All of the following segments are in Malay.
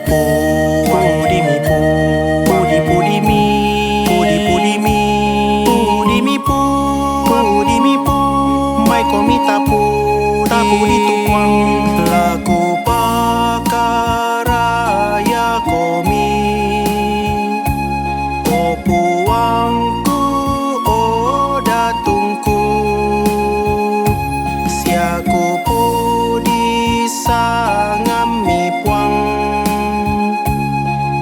pu, pudi mi pu, pudi mi, pudi mi, pudi mi pu, pudi mi pu, mai komi tapu di tuang. Lagu pakaraya komi, o puangku, o datungku, siaku pudi sangami puang,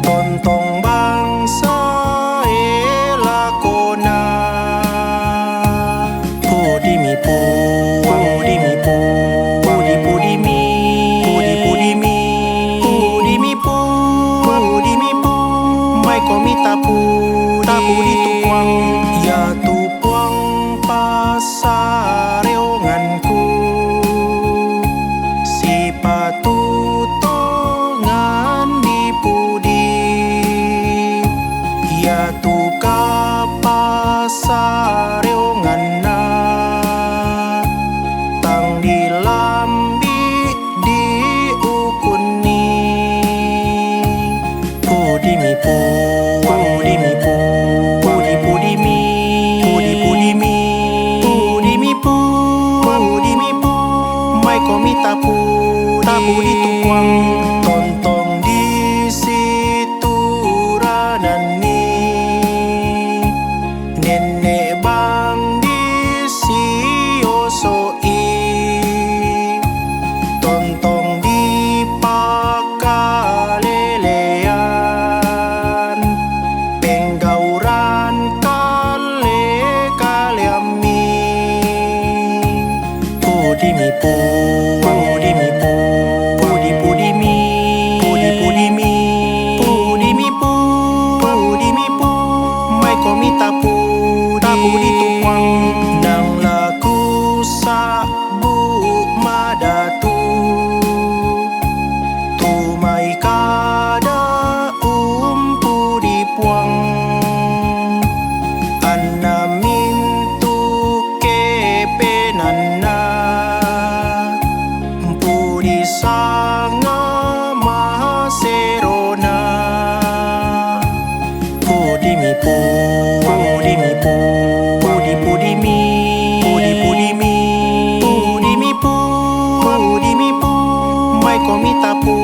tontong bangsa elakona, pudi mi pu, pudi mi pu, pudi mi, pudi mi, pudi mi pu, pudi mi pu, mai komi tapu di tuang. Ya tupuang pasareonganku, si patutongan di pudi, ya tu kapasareongan na, tang dilambi di ukuni, pudi mi pu, pudi mi pu, pudi mi, pudi mi, pudi mi pu, pudi mi pu, mai komi tapu di tuang. Tontong di situ ranani, nenek bang di siosoi, tontong di pakalelean, penggauran kale kaliami, pudi mi pu, pudi mi pu, pudi mi, pudi mi, pudi mi pu, pudi mi pu, mai komi tapu di tuang. Nang laku sa bu madatu, tu mai kada pudi puang, anna mintu kepenanna, pudi sanga mahaserona, pudi mi pu, pudi mi pu, pudi mi, pudi mi, pudi mi pu, pudi mi pu, mai komi tapu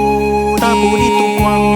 di tuang.